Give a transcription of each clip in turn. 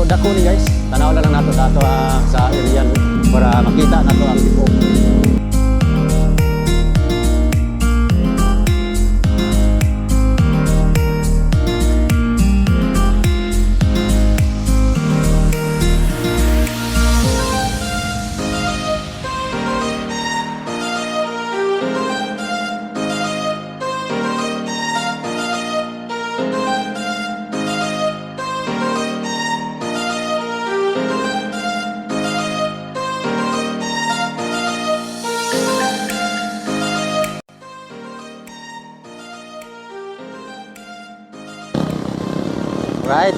dako ni guys. Tanaw na lang nato sa ato sa aerial para makita nato ang tipo. Right.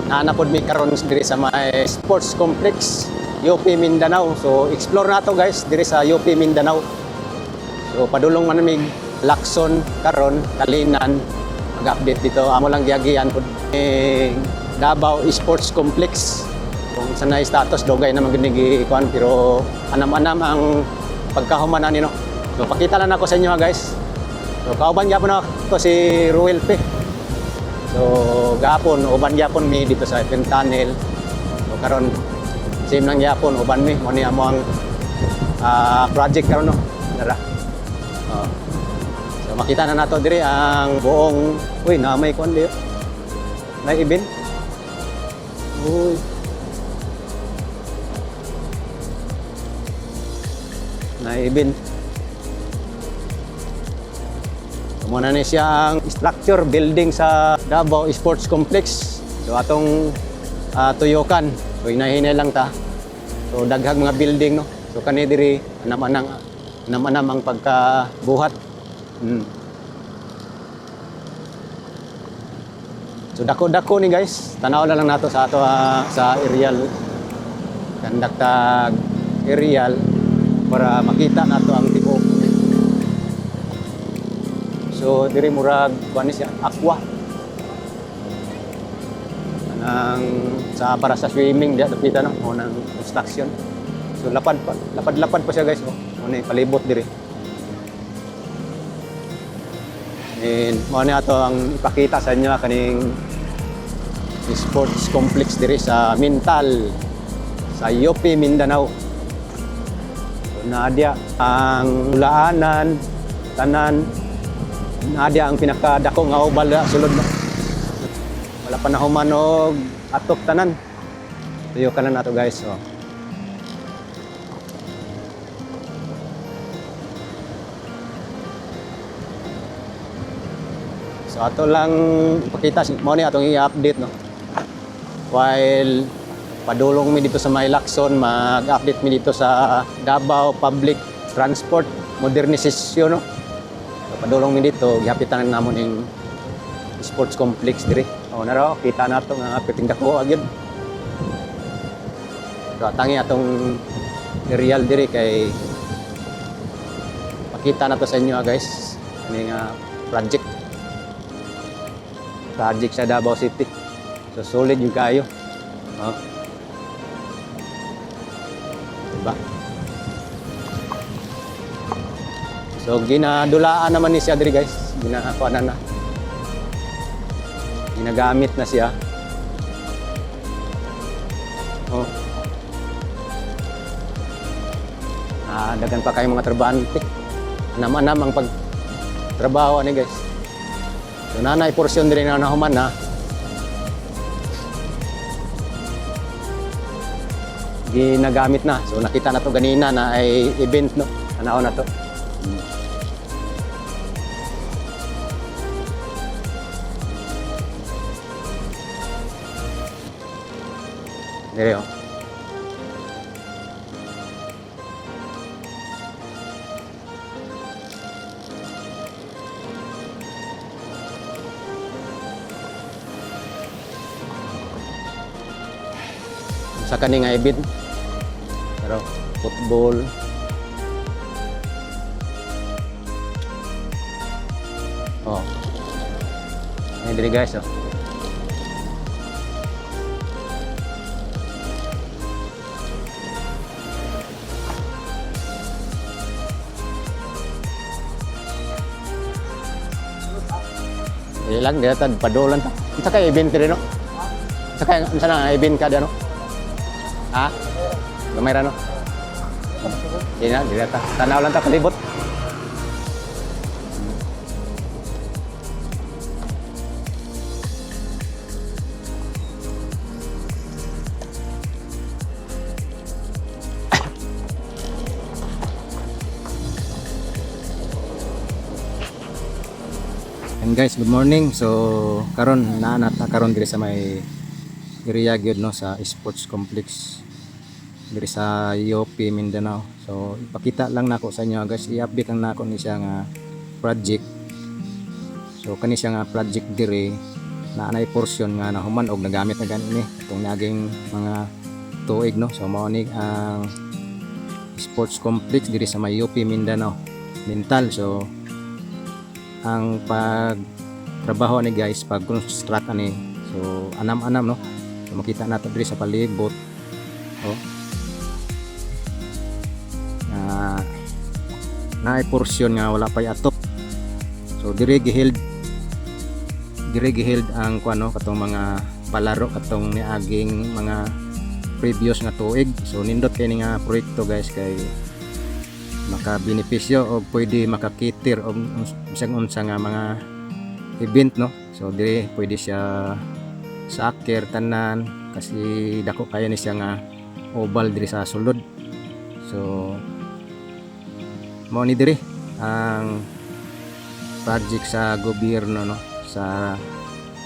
Naanapod mi karon diri sa may sports complex UP Mindanao. So explore nato guys diri sa UP Mindanao. So padulong man mig Lacson karon Kalinan mag-update dito. Amo lang giagian pud Davao Sports Complex. Kung sanay status dogay na magnig kuan pero anam-anam ang pagkahumanan nino. So pakita lang ako sa inyo guys. So kauban gyapon ako si Ruel P. So gapon uban gyapon mi dito sa FM tunnel. So karon same lang gyapon uban mi mo ni amo ang project karon no. Dara. So makita na nato diri ang buong na may kuan diyo. May event. Uy. Na event. Muna ni siya ang structure building sa Davao Sports Complex. So atong tuyokan. So hinahinay lang ta. So daghang mga building no. So kani diri anam-anam ang pagkabuhat. So dako-dako ni guys. Tanaw na lang nato sa ato sa aerial. Kandakta aerial para makita nato ang tipo. So diri murag kuan siya aqua. Anang sa para sa swimming dia dapita no mo nang construction. So lapad pa siya guys. Mo ni palibot diri. And mo ni ato ang ipakita sa inyo kaning sports complex diri sa Mintal sa UP Mindanao. So naadya ang ulaanan tanan naadya ang pinakadako nga ubal sulod na. Wala pa na humanog atok tanan. Tuyo ka na nato guys. So ato lang ipakita mo ni atong i-update no. While padulong mi dito sa may Lacson, mag-update mi dito sa Davao Public Transport Modernization no. Padulong mi dito, gihapitan na namon yung sports complex diri. Naro, kita nato nga piting dako agad. So tangi atong aerial diri kay pakita nato sa inyo guys. Ani nga project sa Davao City. So solid yung kayo. Diba? So ginadulaan naman ni siya diri guys. Ginakuanan na. Ginagamit na siya. Dagan pa kayong mga trabahante. Anam-anam ang pagtrabaho ni guys. So nanay portion diri na nahuman na. Ginagamit na. So nakita na to ganina na ay event no. Tanaw na to. Dere oh. Sa kaning nga event. Pero football. Ayan diri guys oh. Dili lang, dili tad padulan ta. Unsa kay event rin no? Saka ano sana ibin ka di ano? Ha? Gamay ra no? Hindi na, dili ta. Tanaw lang ta kalibot. And guys, good morning. So karon naanata karon diri sa may area gyud no sa sports complex diri sa UP Mindanao. So ipakita lang nako sa inyo guys, i-update lang nako ni siya nga project. So kani siya nga project diri na anay portion nga nahuman og nagamit na gani ni itong naging mga tuig no. So mao ni ang sports complex diri sa may UP Mindanao Mintal. So ang pagtrabaho ni guys pag construct ani, so anam-anam no. So makita nato diri sa palibot oh na portion nga wala pay atop. So diri giheld ang kuno katong mga palaro katong niaging mga previous nga tuig. So nindot kay ni nga proyekto guys kay makabenepisyo o pwede makakitir og bisag unsa nga mga event no. So diri pwede siya soccer tanan kasi dako kaya ni siya nga oval diri sa sulod. So mao ni diri ang project sa gobyerno no sa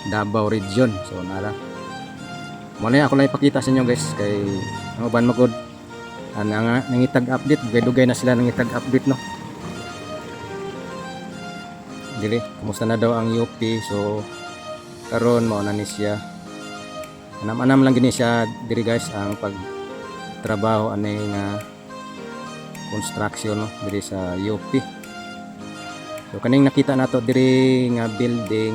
Davao Region. So nara mo na ako lang ipakita sa inyo guys kay ang uban magod nangitag update, dugay-dugay na sila nangitag update no. Dili, kumusta na daw ang UP. So karon mao na ni siya. Anam-anam lang gini siya diri guys ang pagtrabaho ani nga construction no diri sa UP. So kaning nakita nato diri nga building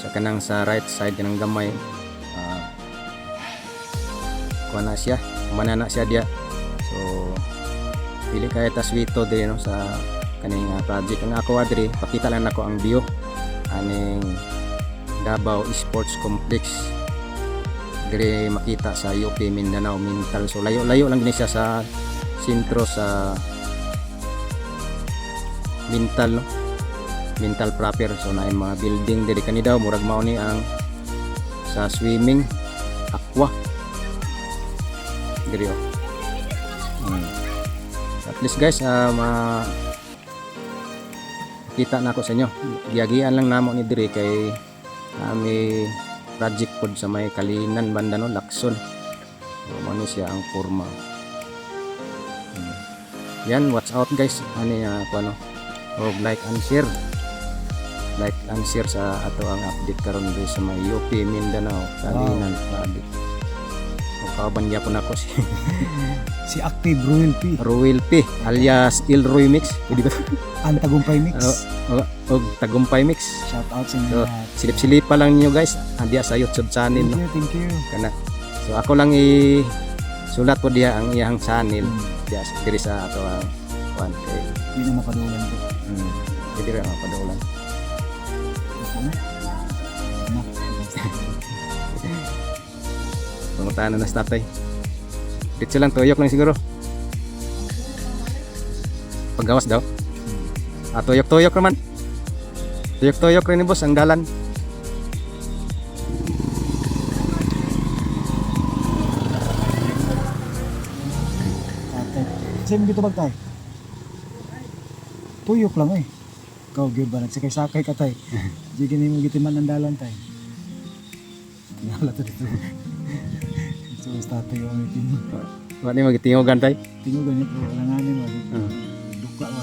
sa kanang sa right side kanang gamay kuha na siya, manana siya diya. So pili kaya taswito din no sa kaning project ang ako adri pakita lang nako ang view aning Davao Sports Complex diri makita sa UP Mindanao Mintal. So layo-layo lang gini siya sa sentro sa Mintal no, Mintal proper. So naay mga building diri kani daw murag mao ni ang sa swimming aqua diri oh. At least guys kita na ako sa inyo, giyagian lang namo ni diri kay may project pod sa may Kalinan banda no Lacson. So mo ni siya ang forma. Yan, watch out guys ani kuno og like and share sa ato ang update karon diri sa may UP Mindanao Kalinan project. Kauban gyapon ako si Active Royal P alias Il Roy Mix, pwede ba? Ang Tagumpay Mix. Og Tagumpay Mix. Shout out sa So, inyo. silip-silipa lang niyo guys andiya sa YouTube channel no. Thank you. Kana. So ako lang sulat ko diya ang iyang channel diya diri sa ato ang kuan kay Hindi na mapadulan ko. diri ra mapadulan. Pangutaan na sa tatay. Dito lang, tuyok lang siguro. Paggawas daw. Tuyok-tuyok naman. Tuyok-tuyok rin ni boss ang dalan. Same dito bagtay. Tuyok lang Ikaw gyud ba nagsakay-sakay ka tay. Di gini mo gitiman ang dalan tay. Tingala to dito. So tatay yung itin. Wala ni magitingogan tay. Tingugan niyo po langanin mo. Duka wa.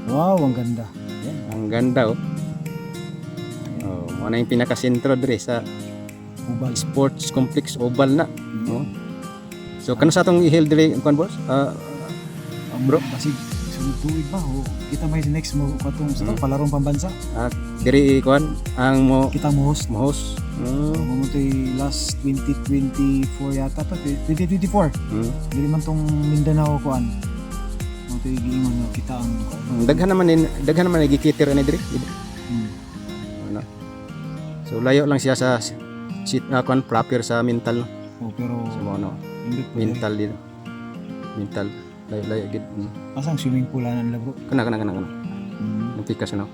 Wow, ang ganda. Yan, ang ganda oh. Oh, mo na yung pinaka-sentro diri sa Oval Sports Complex oval na. Oh. So kano sa atong i-hail diri kuan boss? bro, basig sunod tuig ba o kita may next mo katong sa palarong pambansa. Diri kuan ang mo Kita mo host. host. Mo toy last 2024 yata to 2024. Dili man tong Mindanao kuan. Mo toy giingon nga kita ang Daghan naman nagikiter ani diri. So layo lang siya sa sit kon proper sa mental. Oh, pero So mo ano, hindi po. mental dito. Mental layo gid. Asang swimming pool na nila bro? Kana. Mm. Nantikas ano.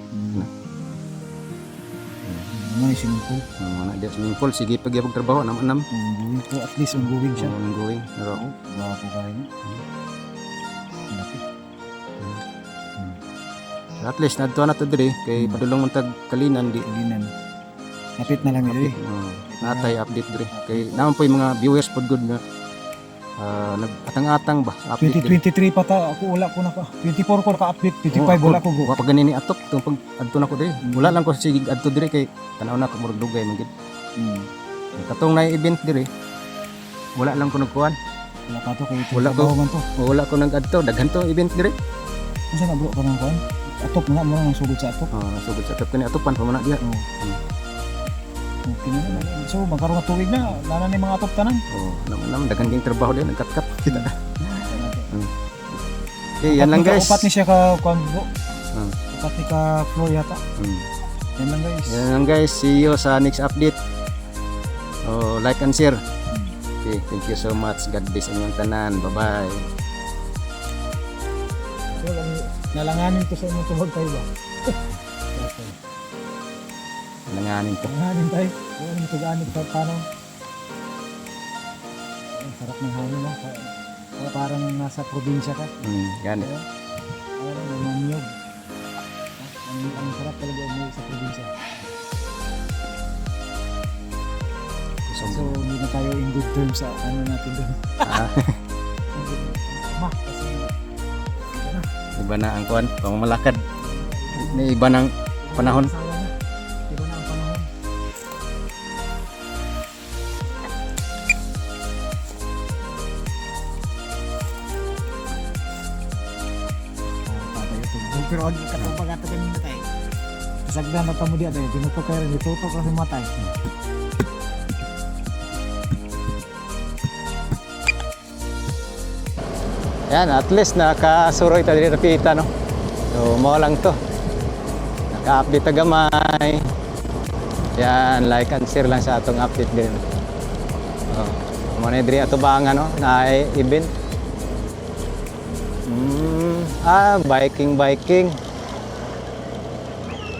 Mm. Naman yung swimming pool. Mga dia swimming pool sige pag yapag trabaho nam. Ongoing po. At least ongoing siya. Ongoing. Pero Oh, baka po kayo. Laki. at least nadto na to dire kay padulong man tag kalinan di Kalinan. Kapit na lang yun eh. natay update dire kay naman po yung mga viewers pod good na nag-atang-atang ba update dire. 2023 pa ta. Ako wala ko na ka. 24 ko naka-update. 25 wala ko bro. Wa pa ganini atop tung pag adto na ko dire. Wala lang ko sige adto dire kay tanaw na ko murag dugay man gid. Mm. Katong na event dire. Wala lang ko nagkuan. Wala ka to. Kaya Wala ko. man to. Wala ko nag-adto daghan to event dire. Kasi na bro ka nang kuhan. Atop nga mo nang sugod sa atop. Sugod sa atop kani atopan pa man na diha. Oh. Okay na naman. So magkaroon ka tuwig na. Lana na yung mga atop tanan. Naman daghan ding trabaho din nagkat-kat kita. Okay, yan lang guys. Upat ni siya ka kuhan bro. Hmm. Upat ni ka floor yata. Yan lang guys. Yan lang guys. See you sa next update. Like and share. Okay, thank you so much. God bless inyong tanan. Bye-bye. So, nalanganin ko sa inyong tungod tayo ba? Langanin ko. Nalanganin tayo. Wala mo tugaan sa paano. Ang sarap ng hangin mo. Parang nasa probinsya ka. Yan. Parang namanyog. Ang sarap talaga umuwi sa probinsya. So, hindi na tayo in good terms sa ano natin doon. Kasi Iba na ang kuan, pamamalakad. Iba ng panahon. asawa na. Iba na ang panahon. Pero ang katong pagkata kanina tayo. Kasagdan na tamo diya tayo. Tinutok kayo rin. Itutok kasi matay. Yan, at least nakasuroy ta diri rapita no. So mo lang to. Naka-update ta gamay. Yan, like and share lang sa atong update din. Mo na diri ato bangan no, na event. Biking.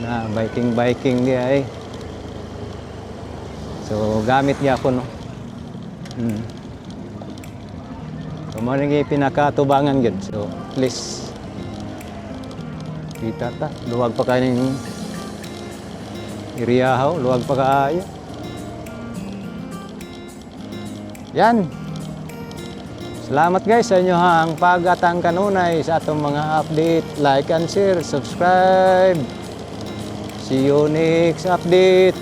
Na biking dia eh. So gamit niya ako no. So mo nang pinakatubangan gyud. So please kita ta, luwag pa kaning area ho, luwag pa kaayo. Yan. Salamat guys sa inyo ang pag-atang kanunay sa atong mga update. Like and share, subscribe. See you next update.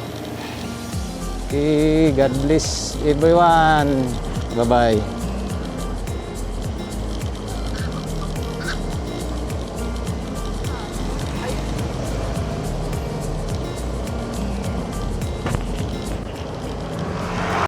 Okay, God bless everyone. Bye-bye.